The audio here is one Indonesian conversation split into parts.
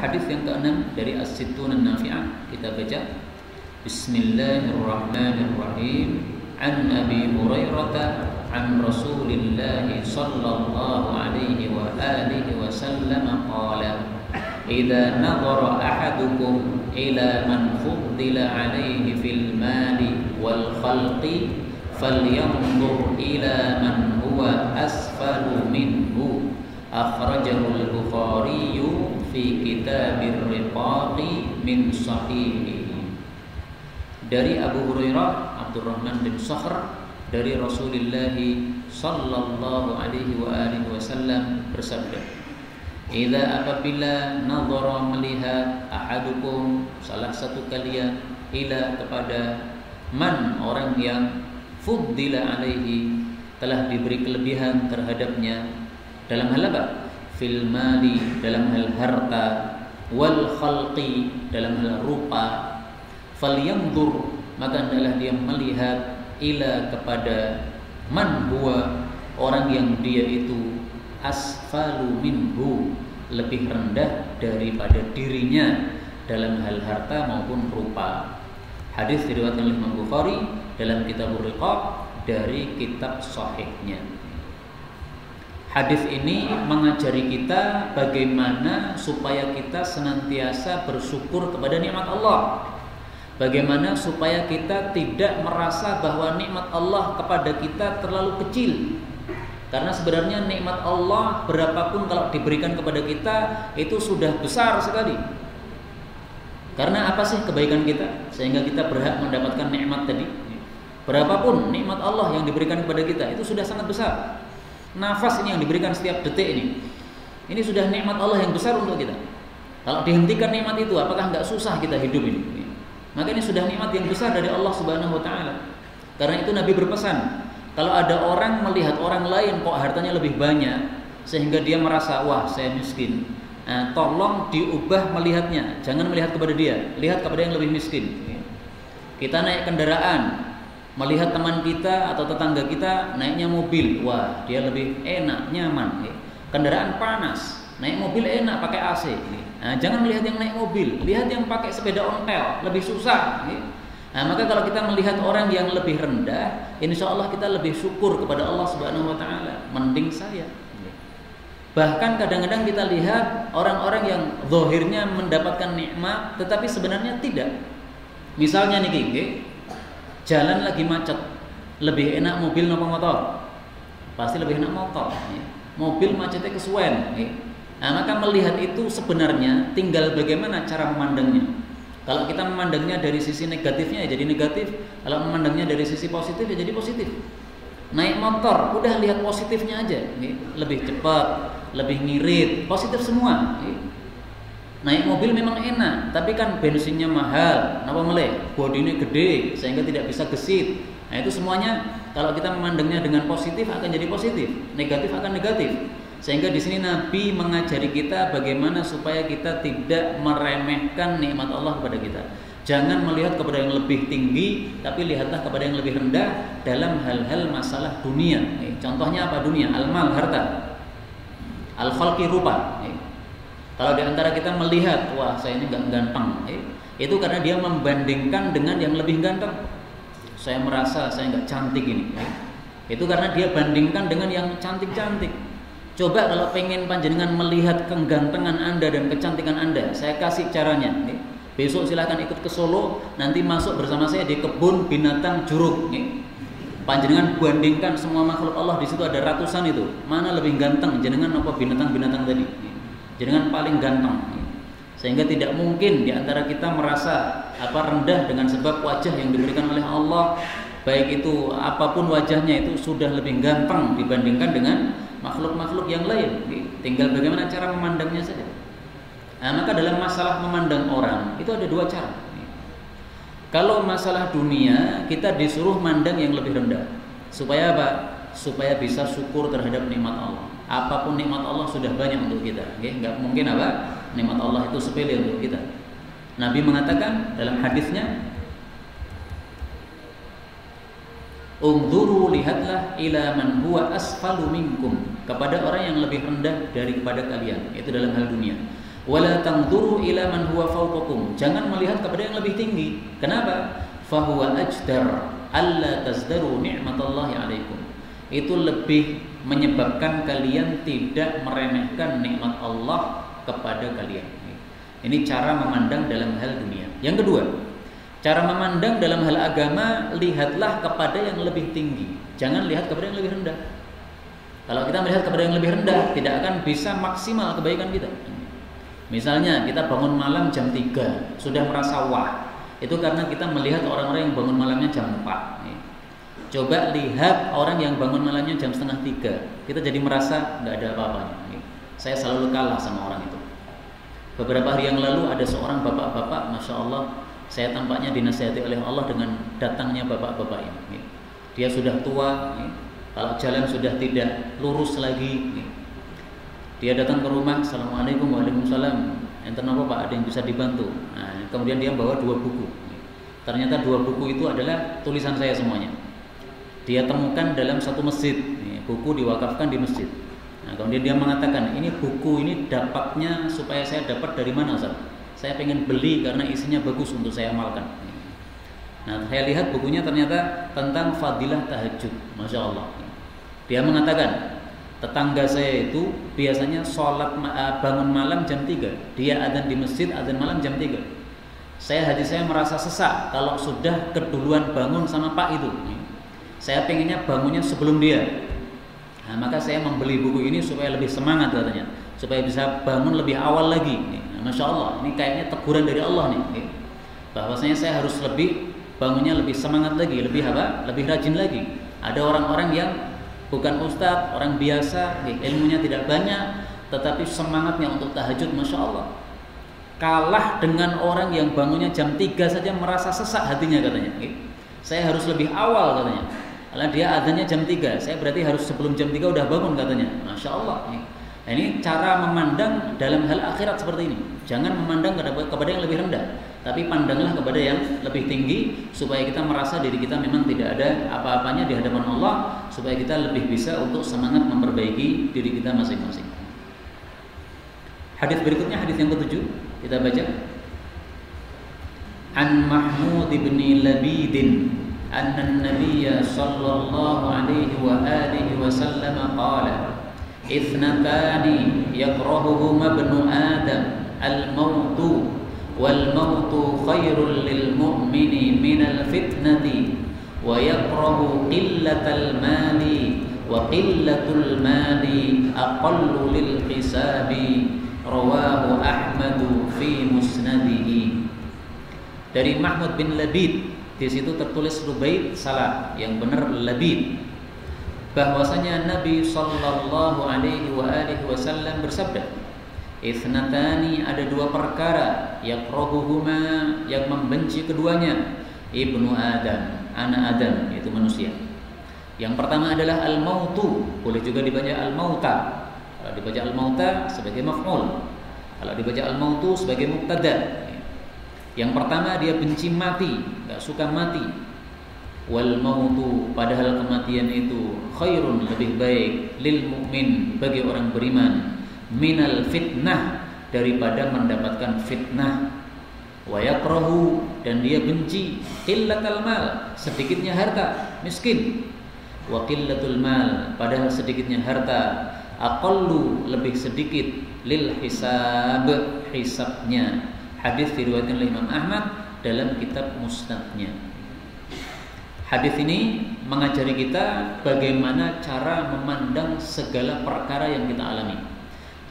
hadis yang ke-6 dari As-Sittun An-Nafi'ah. Kita baca. Bismillahirrahmanirrahim. An Abi Hurairah an Rasulillah sallallahu alaihi wa alihi wasallam qala idza nadhara ahadukum ila man fuddila alaihi fil mali wal khalqi falyanzur ila man huwa asfalu minhu akhrajahu al-Bukhari fi kitabir riqaqi min sahihi. Dari Abu Hurairah Abdurrahman bin Sakhr dari Rasulullah sallallahu alaihi wa alihi wasallam bersabda, "Idza apabila nadhara melihat ahadukum salah satu kalian ila kepada man orang yang fuddila alaihi telah diberi kelebihan terhadapnya dalam hal apa? Fil mali dalam hal harta, wal khalqi dalam hal rupa, falyanzur maka hendaklah dia melihat ila kepada man huwa orang yang dia itu asfalu minhu lebih rendah daripada dirinya dalam hal harta maupun rupa. Hadis diriwayatkan oleh Imam Bukhari dalam Kitabur Riqaq dari kitab sahihnya. Hadis ini mengajari kita bagaimana supaya kita senantiasa bersyukur kepada nikmat Allah. Bagaimana supaya kita tidak merasa bahwa nikmat Allah kepada kita terlalu kecil. Karena sebenarnya nikmat Allah berapapun kalau diberikan kepada kita itu sudah besar sekali. Karena apa sih kebaikan kita sehingga kita berhak mendapatkan nikmat tadi? Berapapun nikmat Allah yang diberikan kepada kita itu sudah sangat besar. Nafas ini yang diberikan setiap detik ini sudah nikmat Allah yang besar untuk kita. Kalau dihentikan nikmat itu, apakah nggak susah kita hidup ini? Maka ini sudah nikmat yang besar dari Allah Subhanahu wa taala. Karena itu Nabi berpesan, kalau ada orang melihat orang lain kok hartanya lebih banyak sehingga dia merasa wah saya miskin, tolong diubah melihatnya, jangan melihat kepada dia, lihat kepada yang lebih miskin. Kita naik kendaraan, melihat teman kita atau tetangga kita naiknya mobil, wah dia lebih enak, nyaman. Kendaraan panas, naik mobil enak pakai AC. Jangan melihat yang naik mobil, lihat yang pakai sepeda ontel, lebih susah. Maka kalau kita melihat orang yang lebih rendah, insya Allah kita lebih syukur kepada Allah Subhanahu wa taala. Mending saya. Bahkan kadang-kadang kita lihat orang-orang yang zahirnya mendapatkan nikmat tetapi sebenarnya tidak. Misalnya nih, jalan lagi macet, lebih enak mobil nopo motor? Pasti lebih enak motor. Mobil macetnya kesuwen. Maka melihat itu sebenarnya tinggal bagaimana cara memandangnya. Kalau kita memandangnya dari sisi negatifnya ya jadi negatif, kalau memandangnya dari sisi positif ya jadi positif. Naik motor, udah lihat positifnya aja, lebih cepat, lebih ngirit, positif semua. Naik mobil memang enak, tapi kan bensinnya mahal, napa meleh, bodinya gede sehingga tidak bisa gesit. Itu semuanya kalau kita memandangnya dengan positif akan jadi positif, negatif akan negatif. Sehingga di sini Nabi mengajari kita bagaimana supaya kita tidak meremehkan nikmat Allah kepada kita. Jangan melihat kepada yang lebih tinggi, tapi lihatlah kepada yang lebih rendah dalam hal-hal masalah dunia. Contohnya apa dunia? Al-mal, harta. Al-khalqi, rupa. Kalau di antara kita melihat, wah saya ini gak ganteng, itu karena dia membandingkan dengan yang lebih ganteng. Saya merasa saya gak cantik ini. Itu karena dia bandingkan dengan yang cantik-cantik. Coba kalau pengen panjenengan melihat kegantengan Anda dan kecantikan Anda, saya kasih caranya. Besok silahkan ikut ke Solo, nanti masuk bersama saya di kebun binatang Juruk. Panjenengan bandingkan semua makhluk Allah, di situ ada ratusan itu. Mana lebih ganteng? Jenengan apa binatang-binatang tadi? Jenengan paling ganteng. Sehingga tidak mungkin di antara kita merasa rendah dengan sebab wajah yang diberikan oleh Allah, baik itu apapun wajahnya itu sudah lebih ganteng dibandingkan dengan makhluk-makhluk yang lain. Tinggal bagaimana cara memandangnya saja. Maka dalam masalah memandang orang itu ada dua cara. Kalau masalah dunia kita disuruh mandang yang lebih rendah. Supaya apa? Supaya bisa syukur terhadap nikmat Allah. Apapun nikmat Allah sudah banyak untuk kita. Enggak mungkin nikmat Allah itu sepele untuk kita. Nabi mengatakan dalam hadisnya, "Unzuru, lihatlah ila man huwa asfalu minkum," kepada orang yang lebih rendah daripada kalian, itu dalam hal dunia. Wala tanzuru ila man huwa fawqakum. Jangan melihat kepada yang lebih tinggi. Kenapa? Fahuwa ajdar alla tazdaru ni'matallahi 'alaikum. Itu lebih menyebabkan kalian tidak meremehkan nikmat Allah kepada kalian. Ini cara memandang dalam hal dunia. Yang kedua, cara memandang dalam hal agama, lihatlah kepada yang lebih tinggi. Jangan lihat kepada yang lebih rendah. Kalau kita melihat kepada yang lebih rendah, tidak akan bisa maksimal kebaikan kita. Misalnya kita bangun malam jam 3, sudah merasa wah. Itu karena kita melihat orang-orang yang bangun malamnya jam 4. Coba lihat orang yang bangun malamnya jam setengah 3. Kita jadi merasa nggak ada apa-apanya. Saya selalu kalah sama orang itu. Beberapa hari yang lalu ada seorang bapak-bapak, Masya Allah, saya tampaknya dinasihati oleh Allah dengan datangnya bapak-bapak ini. Dia sudah tua, kalau jalan sudah tidak lurus lagi. Dia datang ke rumah, Assalamualaikum, waalaikumsalam. Enten apa Pak, ada yang bisa dibantu? Nah, kemudian dia bawa 2 buku. Ternyata 2 buku itu adalah tulisan saya semuanya. Dia temukan dalam satu masjid. Buku diwakafkan di masjid. Nah, kemudian dia mengatakan, ini buku ini dapatnya supaya saya dapat dari mana Ustaz? Saya pengen beli karena isinya bagus untuk saya amalkan. Nah, saya lihat bukunya ternyata tentang fadilah tahajud. Masya Allah. Dia mengatakan, tetangga saya itu biasanya sholat bangun malam jam 3. Dia adzan di masjid, adzan malam jam 3. Hati saya merasa sesak kalau sudah keduluan bangun sama Pak itu. Saya pengennya bangunnya sebelum dia. Nah, maka saya membeli buku ini supaya lebih semangat katanya, supaya bisa bangun lebih awal lagi. Nah, Masya Allah, ini kayaknya teguran dari Allah nih, bahwasanya saya harus bangunnya lebih semangat lagi, lebih rajin lagi. Ada orang-orang yang bukan ustadz, orang biasa, ilmunya tidak banyak, tetapi semangatnya untuk tahajud, Masya Allah, kalah dengan orang yang bangunnya jam 3 saja merasa sesak hatinya katanya. Saya harus lebih awal katanya. Kalau dia adzannya jam 3, saya berarti harus sebelum jam 3 udah bangun katanya. Masya Allah. Nah, ini cara memandang dalam hal akhirat seperti ini. Jangan memandang kepada yang lebih rendah, tapi pandanglah kepada yang lebih tinggi, supaya kita merasa diri kita memang tidak ada apa-apanya di hadapan Allah, supaya kita lebih bisa untuk semangat memperbaiki diri kita masing-masing. Hadis berikutnya, hadis yang ke-7, kita baca. An Mahmud bin Labid anna an-nabiy sallallahu alaihi wa alihi wa sallam qala ithnatani yakrahuhuma ibnu adam al-mautu wal mautu khairul lil mu'mini minal fitnati wa yakrahu qillatal mali wa qillatul mali aqallu lil hisabi rawahu Ahmadu fi musnadihi. Dari Mahmud bin Labid, di situ tertulis Lubaid, salah, yang benar Labid, bahwasanya Nabi sallallahu alaihi wasallam bersabda, "Ithnatani, ada 2 perkara, yakrahuhuma, yang membenci keduanya, ibnu Adam, anak Adam, yaitu manusia. Yang pertama adalah al-mautu, boleh juga dibaca al-mauta. Kalau dibaca al-mauta sebagai maf'ul, kalau dibaca al-mautu sebagai mubtada. Yang pertama, dia benci mati, enggak suka mati. Wal mautu, padahal kematian itu khairun, lebih baik, lil mu'min, bagi orang beriman, minal fitnah, daripada mendapatkan fitnah. Wa yakrahu, dan dia benci, qillatal mal, sedikitnya harta, miskin. Wa qillatul mal, padahal sedikitnya harta, aqallu, lebih sedikit, lil hisab, hisabnya. Hadis diriwayatkan oleh Imam Ahmad dalam kitab Musnadnya. Hadis ini mengajari kita bagaimana cara memandang segala perkara yang kita alami.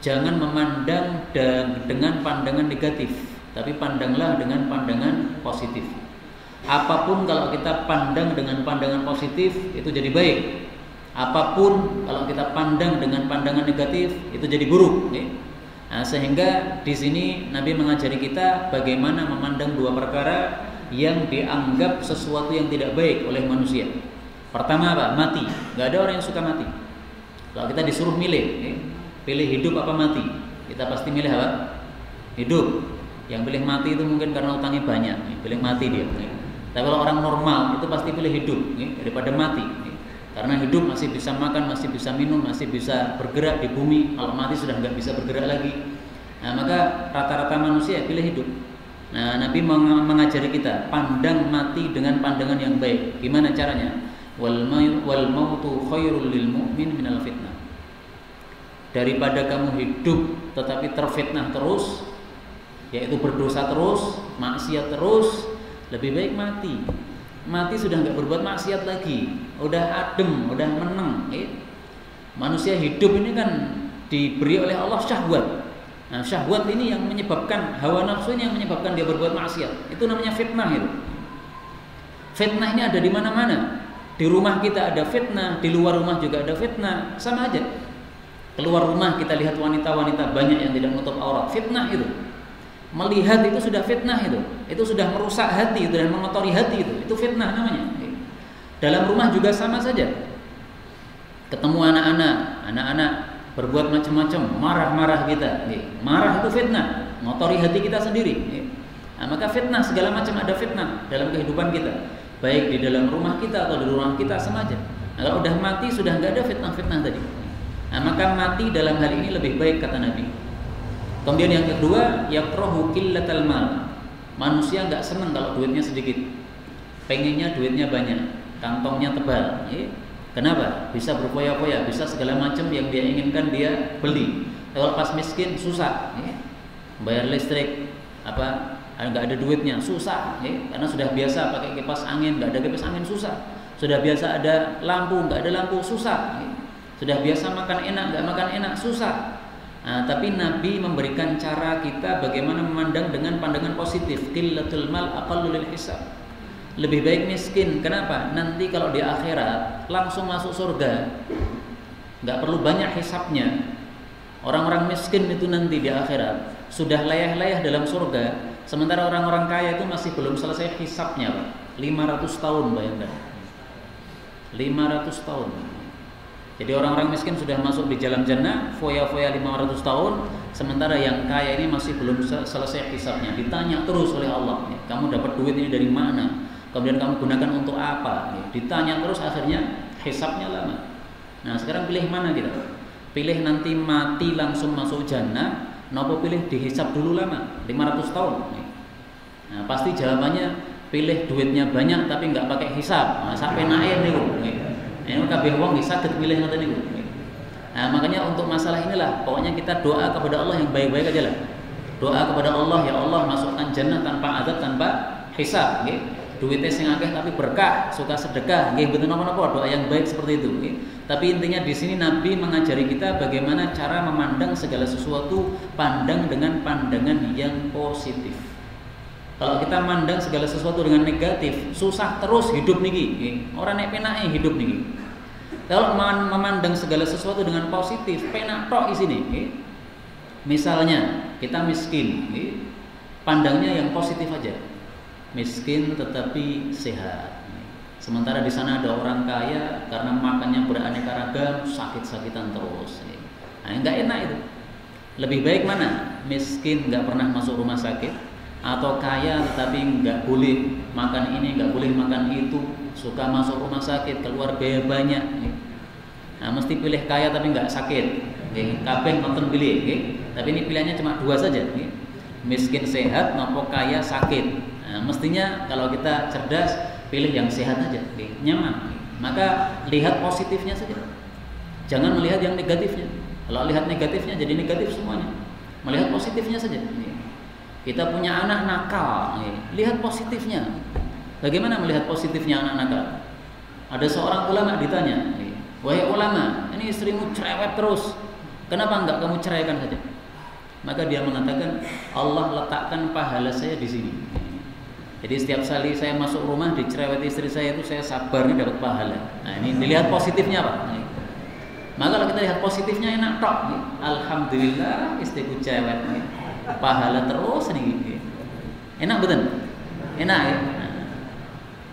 Jangan memandang dengan pandangan negatif, tapi pandanglah dengan pandangan positif. Apapun kalau kita pandang dengan pandangan positif, itu jadi baik. Apapun kalau kita pandang dengan pandangan negatif, itu jadi buruk. Nah, sehingga di sini Nabi mengajari kita bagaimana memandang 2 perkara yang dianggap sesuatu yang tidak baik oleh manusia. Pertama apa? Mati. Gak ada orang yang suka mati. Kalau kita disuruh milih, pilih hidup apa mati, kita pasti milih apa? Hidup. Yang pilih mati itu mungkin karena utangnya banyak, pilih mati dia. Tapi kalau orang normal itu pasti pilih hidup daripada mati. Karena hidup masih bisa makan, masih bisa minum, masih bisa bergerak di bumi. Kalau mati sudah nggak bisa bergerak lagi. Nah, maka rata-rata manusia pilih hidup. Nah, Nabi mengajari kita pandang mati dengan pandangan yang baik. Gimana caranya? Wal mautu khairul lil mu'min minal fitnah. Daripada kamu hidup tetapi terfitnah terus, yaitu berdosa terus, maksiat terus, lebih baik mati. Mati sudah nggak berbuat maksiat lagi, udah adem, udah meneng. Manusia hidup ini kan diberi oleh Allah syahwat. Nah, syahwat ini yang menyebabkan hawa nafsu ini yang menyebabkan dia berbuat maksiat. Itu namanya fitnah itu. Fitnah ini ada di mana-mana. Di rumah kita ada fitnah, di luar rumah juga ada fitnah, sama aja. Keluar rumah kita lihat wanita-wanita banyak yang tidak menutup aurat, fitnah itu. Melihat itu sudah fitnah itu. Itu sudah merusak hati itu dan mengotori hati itu fitnah namanya. Dalam rumah juga sama saja. Ketemu anak-anak berbuat macam-macam, marah-marah kita. Marah itu fitnah, ngotori hati kita sendiri. Nah, maka fitnah segala macam ada fitnah dalam kehidupan kita, baik di dalam rumah kita atau di rumah kita sama aja. Nah, kalau udah mati sudah nggak ada fitnah-fitnah tadi. Nah, maka mati dalam hal ini lebih baik kata Nabi. Kemudian yang kedua, yakrahu qillatal mal. Manusia nggak senang kalau duitnya sedikit, pengennya duitnya banyak, kantongnya tebal. Kenapa? Bisa berfoya-foya, bisa segala macam yang dia inginkan dia beli. Kalau pas miskin susah, bayar listrik, nggak ada duitnya susah, karena sudah biasa pakai kipas angin, nggak ada kipas angin susah. Sudah biasa ada lampu, nggak ada lampu susah. Sudah biasa makan enak, nggak makan enak susah. Nah, tapi Nabi memberikan cara kita bagaimana memandang dengan pandangan positif. Qillatul mal aqallu lil hisab. Lebih baik miskin. Kenapa? Nanti kalau di akhirat langsung masuk surga, nggak perlu banyak hisapnya. Orang-orang miskin itu nanti di akhirat sudah layah-layah dalam surga, sementara orang-orang kaya itu masih belum selesai hisapnya, Pak. 500 tahun bayangkan. 500 tahun. Jadi orang-orang miskin sudah masuk di jalan jannah, foya-foya 500 tahun, sementara yang kaya ini masih belum selesai hisapnya. Ditanya terus oleh Allah, kamu dapat duit ini dari mana? Kemudian kamu gunakan untuk apa? Ditanya terus, akhirnya hisapnya lama. Nah, sekarang pilih mana kita? Pilih nanti mati langsung masuk jannah, nopo pilih dihisap dulu lama, 500 tahun. Nah, pasti jawabannya pilih duitnya banyak tapi nggak pakai hisap. Nah, sampai naik nih, ini kabeh wong bisa pilih ngoten niku. Nah, makanya untuk masalah inilah, pokoknya kita doa kepada Allah yang baik-baik aja lah. Doa kepada Allah, ya Allah masukkan jannah tanpa azab, tanpa hisap, duitnya sing akeh tapi berkah, suka sedekah, nggih mboten napa-napa, doa yang baik seperti itu, Tapi intinya di sini Nabi mengajari kita bagaimana cara memandang segala sesuatu, pandang dengan pandangan yang positif. Kalau kita mandang segala sesuatu dengan negatif, susah terus hidup niki. Orang nek penake hidup niki. Kalau memandang segala sesuatu dengan positif, penak tok isine. Misalnya kita miskin, pandangnya yang positif aja. Miskin tetapi sehat. Sementara di sana ada orang kaya karena makannya beraneka ragam, sakit-sakitan terus. Nah, enggak enak itu. Lebih baik mana? Miskin enggak pernah masuk rumah sakit, atau kaya tetapi enggak boleh makan ini, enggak boleh makan itu, suka masuk rumah sakit, keluar biaya banyak. Nah, mesti pilih kaya tapi enggak sakit. Kabeh nonton pilih, tapi ini pilihannya cuma dua saja. Miskin sehat, nopo kaya sakit. Nah, mestinya kalau kita cerdas pilih yang sehat aja, nyaman. Maka lihat positifnya saja, jangan melihat yang negatifnya. Kalau lihat negatifnya jadi negatif semuanya. Melihat positifnya saja. Kita punya anak nakal, lihat positifnya. Bagaimana melihat positifnya anak nakal? Ada seorang ulama ditanya, wahai ulama, ini istrimu cerewet terus, kenapa enggak kamu ceraikan saja? Maka dia mengatakan, Allah letakkan pahala saya di sini. Jadi setiap kali saya masuk rumah dicereweti istri saya itu saya sabar nih dapat pahala. Nah, ini dilihat positifnya, Pak. Maka kalau kita lihat positifnya enak tok. Alhamdulillah istriku cerewet nih. Pahala terus nih. Enak betul? Enak ya.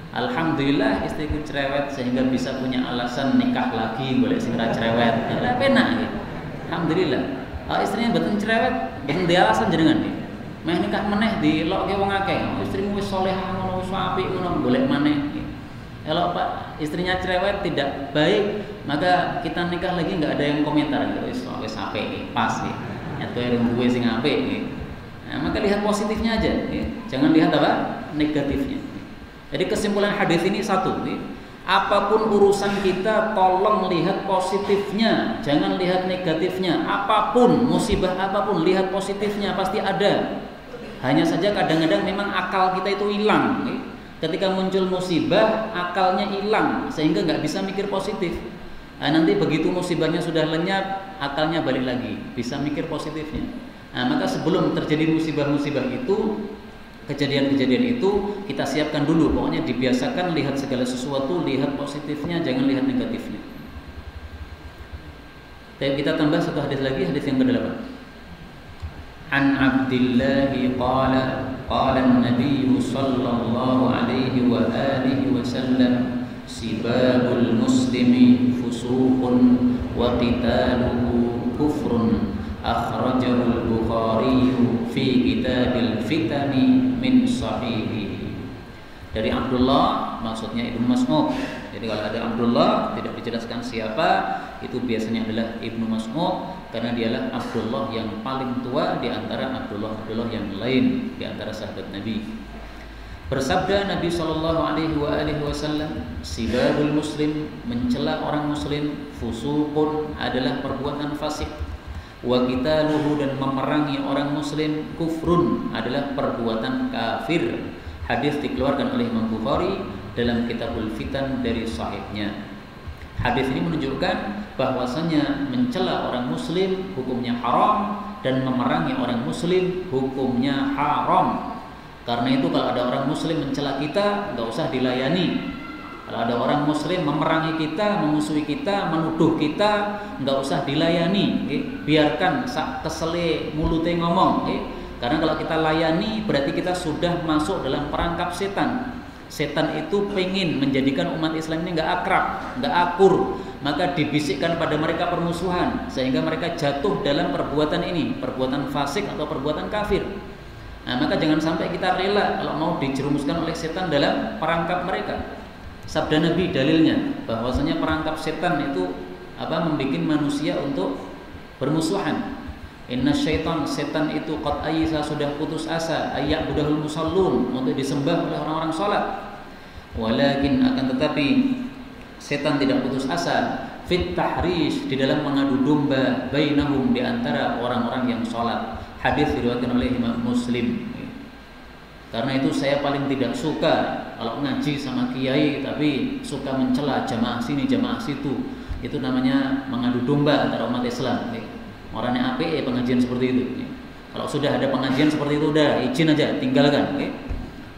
Alhamdulillah istriku cerewet sehingga bisa punya alasan nikah lagi boleh segera cerewet. Ya enak ya. Alhamdulillah. Kalau istrinya betul cerewet, betul dia alasan jenengan nih. Meh nikah meneh dilokke wong akeh. Istrimu wis salehah ngono, wis apik ngono, golek maneh. Kalau Pak istrinya cerewet tidak baik, maka kita nikah lagi enggak ada yang komentar gitu. Wis apik, pas nih. atau yang gue sing apik nggih. Nah, maka lihat positifnya aja nggih. Jangan lihat apa? Negatifnya. Jadi kesimpulan hadis ini satu nggih. Apapun urusan kita, tolong lihat positifnya, jangan lihat negatifnya. Apapun, musibah apapun, lihat positifnya, pasti ada. Hanya saja kadang-kadang memang akal kita itu hilang. Ketika muncul musibah, akalnya hilang, sehingga nggak bisa mikir positif. Nah, nanti begitu musibahnya sudah lenyap, akalnya balik lagi, bisa mikir positifnya. Nah, maka sebelum terjadi musibah-musibah itu, kejadian-kejadian itu kita siapkan dulu. Pokoknya dibiasakan lihat segala sesuatu, lihat positifnya, jangan lihat negatifnya. Tapi kita tambah satu hadis lagi, hadis yang ke-8. An Abdullah qala qala an-nabiy sallallahu alaihi wa alihi wasallam sibabul muslimi fusuqun wa qitaluhu kufrun. Akhrajahu al-Bukhari fi Kitabil Fitani min Sahihi. Dari Abdullah, maksudnya Ibnu Mas'ud. Jadi kalau ada Abdullah tidak dijelaskan siapa, itu biasanya adalah Ibnu Mas'ud karena dialah Abdullah yang paling tua di antara Abdullah yang lain di antara sahabat Nabi. Bersabda Nabi sallallahu alaihi wasallam, sibabul muslim, mencela orang muslim, fusuqun, adalah perbuatan fasik. Wa qitaluhu, dan memerangi orang muslim, kufrun, adalah perbuatan kafir. Hadis dikeluarkan oleh Imam Bukhari dalam Kitabul Fitan dari sahihnya. Hadis ini menunjukkan bahwasanya mencela orang muslim hukumnya haram dan memerangi orang muslim hukumnya haram. Karena itu kalau ada orang muslim mencela kita, enggak usah dilayani. Kalau ada orang muslim memerangi kita, memusuhi kita, menuduh kita, enggak usah dilayani. Biarkan sak kesele mulute ngomong. Karena kalau kita layani berarti kita sudah masuk dalam perangkap setan. Setan itu pengen menjadikan umat Islam ini enggak akrab, enggak akur. Maka dibisikkan pada mereka permusuhan sehingga mereka jatuh dalam perbuatan ini, perbuatan fasik atau perbuatan kafir. Nah, maka jangan sampai kita rela kalau mau dijerumuskan oleh setan dalam perangkap mereka. Sabda Nabi dalilnya bahwasanya perangkap setan itu membuat manusia untuk bermusuhan. Inna syaitan, setan itu qad ayyasa, sudah putus asa, ayya'budahul musallun, untuk disembah oleh orang-orang salat. Walakin, akan tetapi setan tidak putus asa fit tahrish, di dalam mengadu domba, bainahum, di antara orang-orang yang salat. Hadis diriwayatkan oleh Imam Muslim. Karena itu saya paling tidak suka kalau ngaji sama kiai tapi suka mencela jamaah sini jamaah situ. Itu namanya mengadu domba antara umat Islam. Orangnya apik pengajian seperti itu. Kalau sudah ada pengajian seperti itu, udah izin aja, tinggalkan.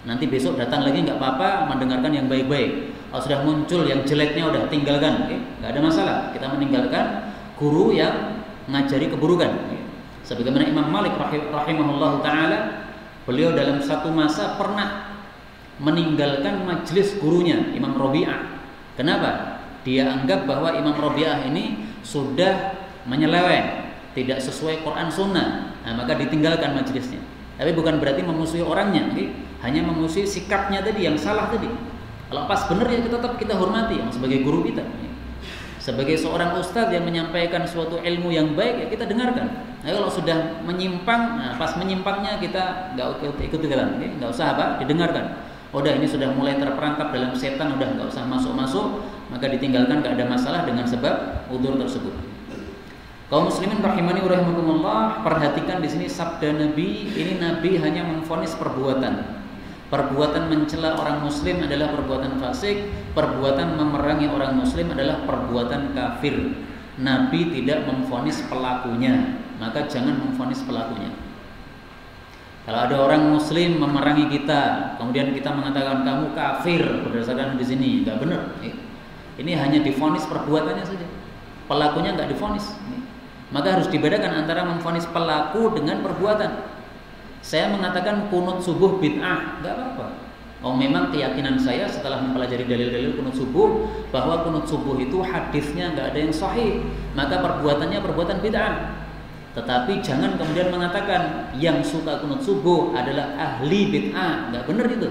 Nanti besok datang lagi nggak apa-apa, mendengarkan yang baik-baik. Kalau sudah muncul yang jeleknya, udah tinggalkan. Nggak ada masalah. Kita meninggalkan guru yang ngajari keburukan. Sebagaimana Imam Malik rahimahullah ta'ala, beliau dalam satu masa pernah meninggalkan majelis gurunya Imam Rabi'ah. Kenapa? Dia anggap bahwa Imam Rabi'ah ini sudah menyeleweng, tidak sesuai Quran Sunnah. Nah, maka ditinggalkan majelisnya. Tapi bukan berarti memusuhi orangnya, hanya memusuhi sikapnya tadi yang salah tadi. Kalau pas benar ya tetap kita hormati yang sebagai guru kita. Sebagai seorang ustadz yang menyampaikan suatu ilmu yang baik, ya kita dengarkan. Nah, kalau sudah menyimpang, nah pas menyimpangnya kita nggak ikut-ikutan, nggak usah didengarkan. Udah ini sudah mulai terperangkap dalam setan, udah nggak usah masuk-masuk, maka ditinggalkan, nggak ada masalah dengan sebab udzur tersebut. Kaum muslimin rahimani wa rahimakumullah, perhatikan di sini sabda Nabi. Ini Nabi hanya memvonis perbuatan. Perbuatan mencela orang muslim adalah perbuatan fasik, perbuatan memerangi orang muslim adalah perbuatan kafir. Nabi tidak memvonis pelakunya, maka jangan memvonis pelakunya. Kalau ada orang muslim memerangi kita, kemudian kita mengatakan kamu kafir berdasarkan di sini, enggak benar. Ini hanya divonis perbuatannya saja. Pelakunya enggak divonis. Maka harus dibedakan antara memvonis pelaku dengan perbuatan. Saya mengatakan kunut subuh bid'ah, enggak apa-apa. Oh, memang keyakinan saya setelah mempelajari dalil-dalil kunut subuh bahwa kunut subuh itu hadisnya enggak ada yang sahih, maka perbuatannya perbuatan bid'ah. Tetapi jangan kemudian mengatakan yang suka kunut subuh adalah ahli bid'ah, enggak benar itu.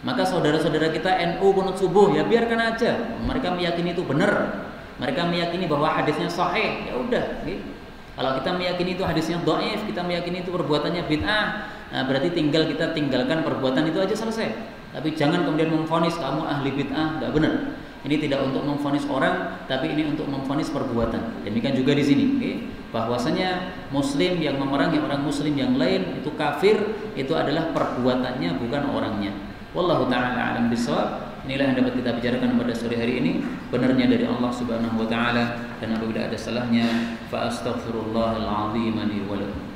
Maka saudara-saudara kita NU kunut subuh, ya biarkan aja. Mereka meyakini itu benar. Mereka meyakini bahwa hadisnya sahih, ya udah. Kalau kita meyakini itu hadisnya dhaif, kita meyakini itu perbuatannya bid'ah, nah berarti tinggal kita tinggalkan perbuatan itu aja selesai. Tapi jangan kemudian memvonis kamu ahli bid'ah, enggak benar. Ini tidak untuk memvonis orang, tapi ini untuk memvonis perbuatan. Demikian juga di sini, okay? Bahwasanya muslim yang memerangi orang muslim yang lain itu kafir, itu adalah perbuatannya bukan orangnya. Wallahu ta'ala a'lam bishawab. Inilah yang dapat kita bicarakan pada sore hari ini. Benarnya dari Allah Subhanahu wa taala, dan apabila ada salahnya fa astaghfirullahal azim li wa lakum.